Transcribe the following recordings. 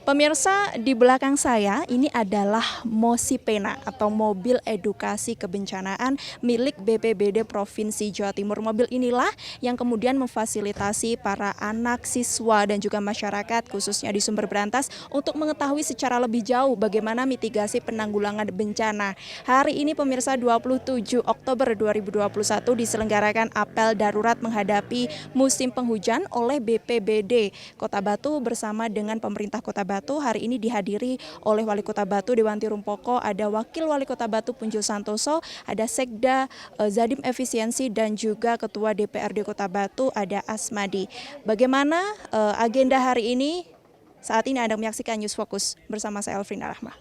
Pemirsa, di belakang saya ini adalah Mosipena atau Mobil Edukasi Kebencanaan milik BPBD Provinsi Jawa Timur. Mobil inilah yang kemudian memfasilitasi para anak, siswa, dan juga masyarakat khususnya di Sumber Brantas untuk mengetahui secara lebih jauh bagaimana mitigasi penanggulangan bencana. Hari ini pemirsa 27 Oktober 2021 diselenggarakan apel darurat menghadapi musim penghujan oleh BPBD Kota Batu bersama dengan pemerintah Kota Batu. Hari ini dihadiri oleh Wali Kota Batu Dewanti Rumpoko, ada Wakil Wali Kota Batu Punjul Santoso, ada Sekda Zadim Efisiensi dan juga Ketua DPRD Kota Batu ada Asmadi. Bagaimana agenda hari ini? Saat ini Anda menyaksikan News Focus bersama saya Elfrina Rahma.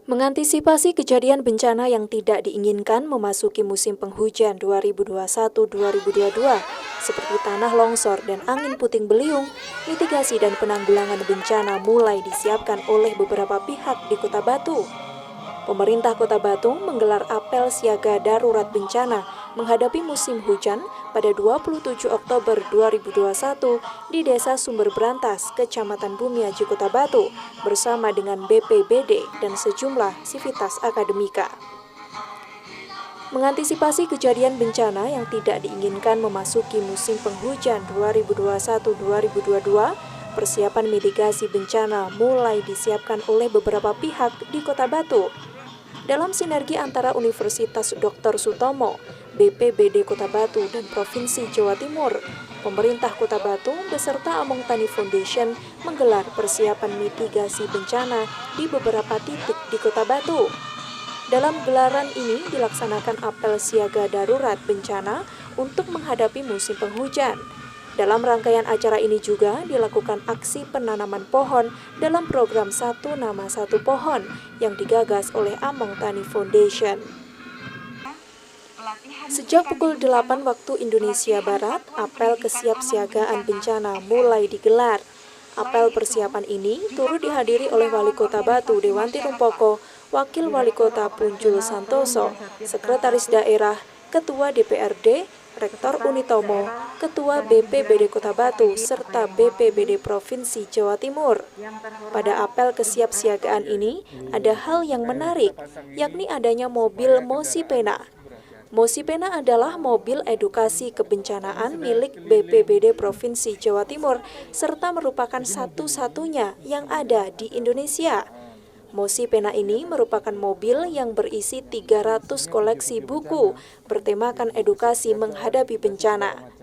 Mengantisipasi kejadian bencana yang tidak diinginkan memasuki musim penghujan 2021-2022 seperti tanah longsor dan angin puting beliung, mitigasi dan penanggulangan bencana mulai disiapkan oleh beberapa pihak di Kota Batu. Pemerintah Kota Batu menggelar apel siaga darurat bencana menghadapi musim hujan pada 27 Oktober 2021 di Desa Sumber Brantas, Kecamatan Bumiaji, Kota Batu, bersama dengan BPBD dan sejumlah sivitas akademika. Mengantisipasi kejadian bencana yang tidak diinginkan memasuki musim penghujan 2021-2022, persiapan mitigasi bencana mulai disiapkan oleh beberapa pihak di Kota Batu. Dalam sinergi antara Universitas Dr. Sutomo, BPBD Kota Batu, dan Provinsi Jawa Timur, pemerintah Kota Batu beserta Among Tani Foundation menggelar persiapan mitigasi bencana di beberapa titik di Kota Batu. Dalam gelaran ini dilaksanakan apel siaga darurat bencana untuk menghadapi musim penghujan. Dalam rangkaian acara ini juga dilakukan aksi penanaman pohon dalam program Satu Nama Satu Pohon yang digagas oleh Among Tani Foundation. Sejak pukul 8 waktu Indonesia Barat, apel kesiapsiagaan bencana mulai digelar. Apel persiapan ini turut dihadiri oleh Wali Kota Batu Dewanti Rumpoko, Wakil Wali Kota Punjul Santoso, Sekretaris Daerah, Ketua DPRD, Rektor Unitomo, Ketua BPBD Kota Batu, serta BPBD Provinsi Jawa Timur. Pada apel kesiapsiagaan ini, ada hal yang menarik, yakni adanya mobil Mosipena. Mosipena adalah mobil edukasi kebencanaan milik BPBD Provinsi Jawa Timur, serta merupakan satu-satunya yang ada di Indonesia. Mosipena ini merupakan mobil yang berisi 300 koleksi buku bertemakan edukasi menghadapi bencana.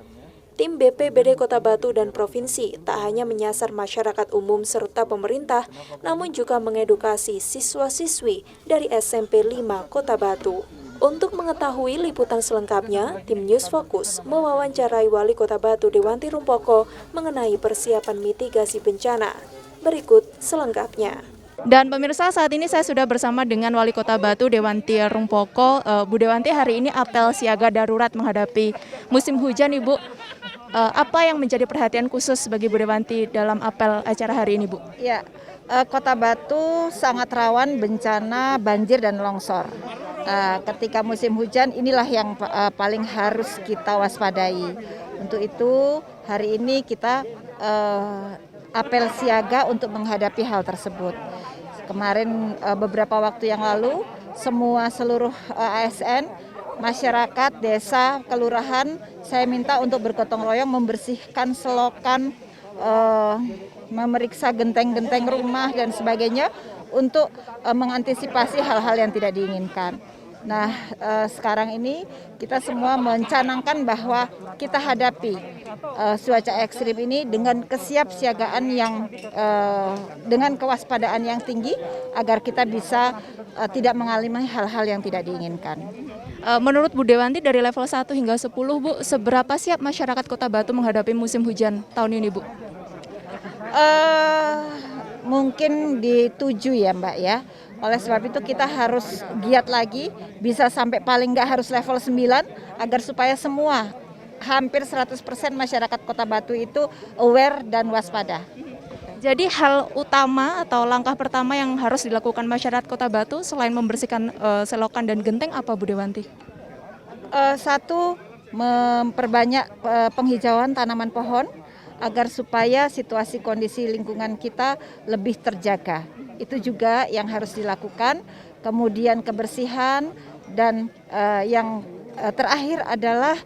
Tim BPBD Kota Batu dan Provinsi tak hanya menyasar masyarakat umum serta pemerintah, namun juga mengedukasi siswa-siswi dari SMP 5 Kota Batu. Untuk mengetahui liputan selengkapnya, tim News Focus mewawancarai Wali Kota Batu Dewanti Rumpoko mengenai persiapan mitigasi bencana. Berikut selengkapnya. Dan pemirsa, saat ini saya sudah bersama dengan Wali Kota Batu Dewanti Rumpoko. Bu Dewanti, hari ini apel siaga darurat menghadapi musim hujan, Ibu. Apa yang menjadi perhatian khusus bagi Bu Dewanti dalam apel acara hari ini, Bu? Ya, Kota Batu sangat rawan bencana banjir dan longsor. Ketika musim hujan inilah yang paling harus kita waspadai. Untuk itu hari ini kita apel siaga untuk menghadapi hal tersebut. Kemarin beberapa waktu yang lalu seluruh ASN, masyarakat, desa, kelurahan, saya minta untuk bergotong royong membersihkan selokan, memeriksa genteng-genteng rumah dan sebagainya untuk mengantisipasi hal-hal yang tidak diinginkan. Nah, sekarang ini kita semua mencanangkan bahwa kita hadapi cuaca ekstrim ini dengan kesiapsiagaan yang dengan kewaspadaan yang tinggi agar kita bisa tidak mengalami hal-hal yang tidak diinginkan. Menurut Bu Dewanti dari level 1 hingga 10, Bu, seberapa siap masyarakat Kota Batu menghadapi musim hujan tahun ini, Bu? Mungkin di 7 ya, Mbak ya. Oleh sebab itu kita harus giat lagi, bisa sampai paling nggak harus level 9 agar supaya semua hampir 100% masyarakat Kota Batu itu aware dan waspada. Jadi hal utama atau langkah pertama yang harus dilakukan masyarakat Kota Batu selain membersihkan selokan dan genteng apa, Bu Dewanti? Satu, memperbanyak penghijauan tanaman pohon agar supaya situasi kondisi lingkungan kita lebih terjaga. Itu juga yang harus dilakukan. Kemudian kebersihan dan yang terakhir adalah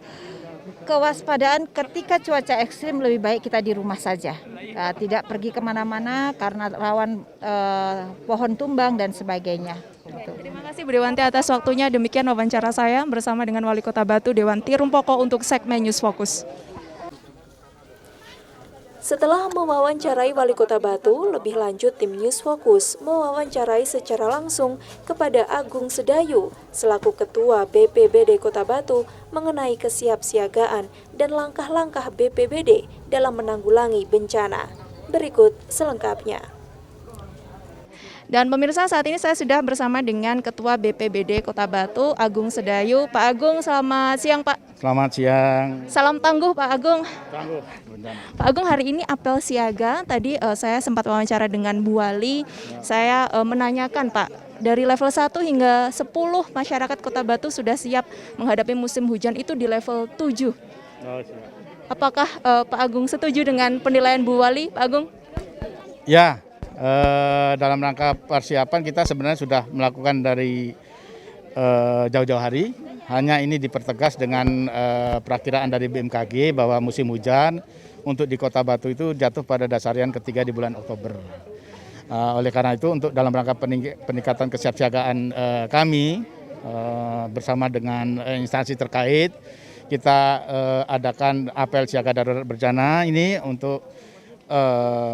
kewaspadaan ketika cuaca ekstrim, lebih baik kita di rumah saja. Tidak pergi kemana-mana karena rawan pohon tumbang dan sebagainya. Terima kasih Bu Dewanti atas waktunya. Demikian wawancara saya bersama dengan Wali Kota Batu Dewanti Rumpoko untuk segmen News Focus. Setelah mewawancarai Wali Kota Batu, lebih lanjut tim News Focus mewawancarai secara langsung kepada Agung Sedayu selaku Ketua BPBD Kota Batu mengenai kesiapsiagaan dan langkah-langkah BPBD dalam menanggulangi bencana. Berikut selengkapnya. Dan pemirsa, saat ini saya sudah bersama dengan Ketua BPBD Kota Batu, Agung Sedayu. Pak Agung, selamat siang Pak. Selamat siang. Salam tangguh Pak Agung. Tangguh. Pak Agung, hari ini apel siaga. Tadi saya sempat wawancara dengan Bu Wali. Saya menanyakan Pak, dari level 1 hingga 10 masyarakat Kota Batu sudah siap menghadapi musim hujan, itu di level 7. Siap. Apakah Pak Agung setuju dengan penilaian Bu Wali, Pak Agung? Ya, dalam rangka persiapan kita sebenarnya sudah melakukan dari jauh-jauh hari. Hanya ini dipertegas dengan perakiraan dari BMKG bahwa musim hujan untuk di Kota Batu itu jatuh pada dasarian ketiga di bulan Oktober. Oleh karena itu untuk dalam rangka peningkatan kesiapsiagaan kami bersama dengan instansi terkait, kita adakan apel siaga darurat bencana ini untuk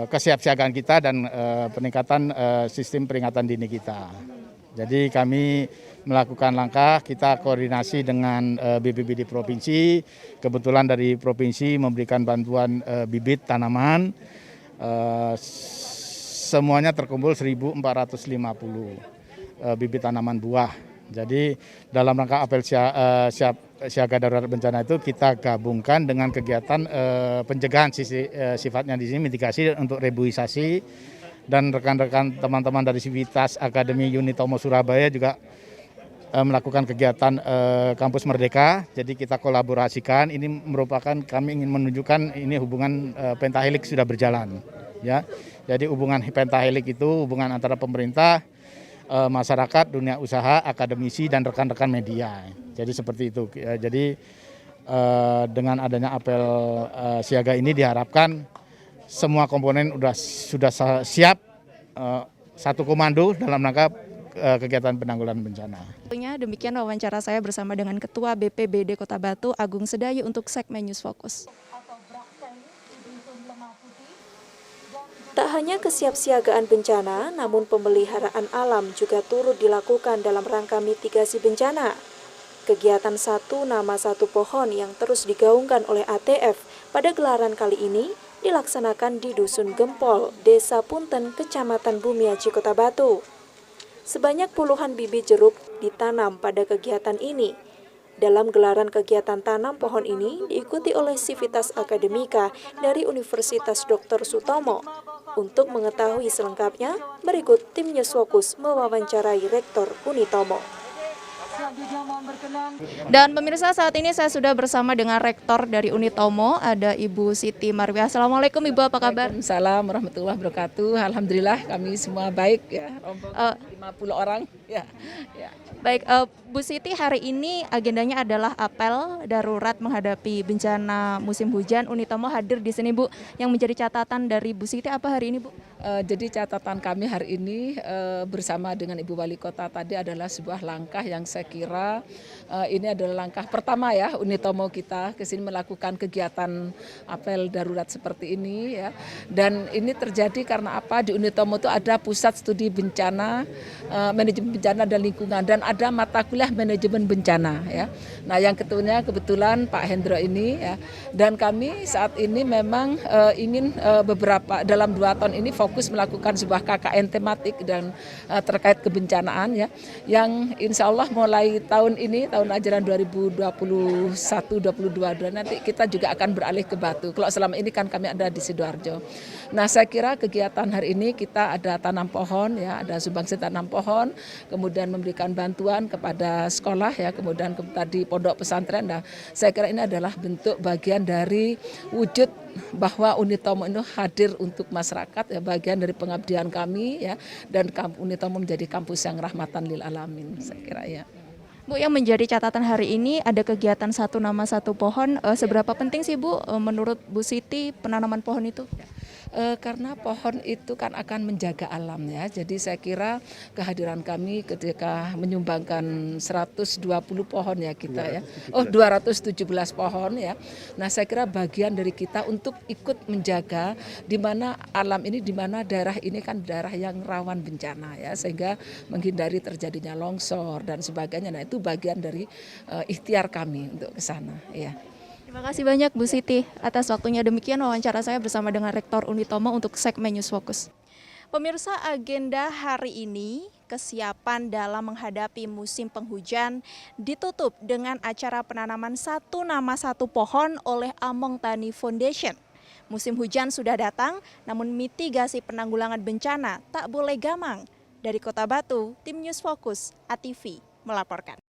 kesiapsiagaan kita dan peningkatan sistem peringatan dini kita. Jadi kami melakukan langkah, kita koordinasi dengan BPBD Provinsi, kebetulan dari Provinsi memberikan bantuan bibit tanaman, semuanya terkumpul 1.450 bibit tanaman buah. Jadi dalam rangka apel siaga darurat bencana itu kita gabungkan dengan kegiatan pencegahan sifatnya di sini mitigasi untuk rebuisasi, dan rekan-rekan teman-teman dari Sivitas Akademi Unitomo Surabaya juga melakukan kegiatan Kampus Merdeka. Jadi kita kolaborasikan, ini merupakan kami ingin menunjukkan ini hubungan pentahelix sudah berjalan ya. Jadi hubungan pentahelix itu hubungan antara pemerintah, masyarakat, dunia usaha, akademisi, dan rekan-rekan media. Jadi seperti itu. Jadi dengan adanya apel siaga ini diharapkan semua komponen sudah siap satu komando dalam rangka kegiatan penanggulangan bencana. Demikian wawancara saya bersama dengan Ketua BPBD Kota Batu, Agung Sedayu untuk segmen News Focus. Tak hanya kesiapsiagaan bencana, namun pemeliharaan alam juga turut dilakukan dalam rangka mitigasi bencana. Kegiatan Satu Nama Satu Pohon yang terus digaungkan oleh ATF pada gelaran kali ini dilaksanakan di Dusun Gempol, Desa Punten, Kecamatan Bumiaji, Kota Batu. Sebanyak puluhan bibit jeruk ditanam pada kegiatan ini. Dalam gelaran kegiatan tanam pohon ini diikuti oleh Sivitas Akademika dari Universitas Dr. Sutomo. Untuk mengetahui selengkapnya, berikut tim News Focus mewawancarai Rektor Unitomo. Dan pemirsa, saat ini saya sudah bersama dengan Rektor dari Unitomo, ada Ibu Siti Marwiah. Assalamualaikum Ibu, apa kabar? Waalaikumsalam warahmatullahi wabarakatuh. Alhamdulillah kami semua baik ya. 50 orang ya. Baik, Bu Siti, hari ini agendanya adalah apel darurat menghadapi bencana musim hujan. Unitomo hadir di sini, Bu. Yang menjadi catatan dari Bu Siti apa hari ini, Bu? Jadi catatan kami hari ini bersama dengan Ibu Wali Kota tadi adalah sebuah langkah yang saya kira ini adalah langkah pertama ya Unitomo kita kesini melakukan kegiatan apel darurat seperti ini ya. Dan ini terjadi karena apa? Di Unitomo itu ada pusat studi bencana, manajemen bencana dan lingkungan, dan ada mata kuliah manajemen bencana ya. Nah yang ketuanya kebetulan Pak Hendro ini ya. Dan kami saat ini memang ingin beberapa dalam 2 tahun ini fokus fokus melakukan sebuah KKN tematik dan terkait kebencanaan ya, yang insya Allah mulai tahun ini, tahun ajaran 2021-2022 nanti kita juga akan beralih ke Batu. Kalau selama ini kan kami ada di Sidoarjo. Nah, saya kira kegiatan hari ini kita ada tanam pohon ya, ada sumbangsi tanam pohon, kemudian memberikan bantuan kepada sekolah ya, kemudian tadi pondok pesantren. Nah, saya kira ini adalah bentuk bagian dari wujud bahwa Unitomo itu hadir untuk masyarakat ya, bagian dari pengabdian kami ya, dan Unitomo menjadi kampus yang rahmatan lil alamin, saya kira ya. Bu, yang menjadi catatan hari ini ada kegiatan satu nama satu pohon. Seberapa penting sih Bu menurut Bu Siti penanaman pohon itu? Karena pohon itu kan akan menjaga alam ya. Jadi saya kira kehadiran kami ketika menyumbangkan 120 pohon ya kita ya. 217 pohon ya. Nah, saya kira bagian dari kita untuk ikut menjaga di mana alam ini, di mana daerah ini kan daerah yang rawan bencana ya, sehingga menghindari terjadinya longsor dan sebagainya. Nah, itu bagian dari ikhtiar kami untuk ke sana ya. Terima kasih banyak Bu Siti atas waktunya. Demikian wawancara saya bersama dengan Rektor Unitomo untuk segmen News Focus. Pemirsa, agenda hari ini kesiapan dalam menghadapi musim penghujan ditutup dengan acara penanaman satu nama satu pohon oleh Among Tani Foundation. Musim hujan sudah datang, namun mitigasi penanggulangan bencana tak boleh gamang. Dari Kota Batu, tim News Focus, ATV melaporkan.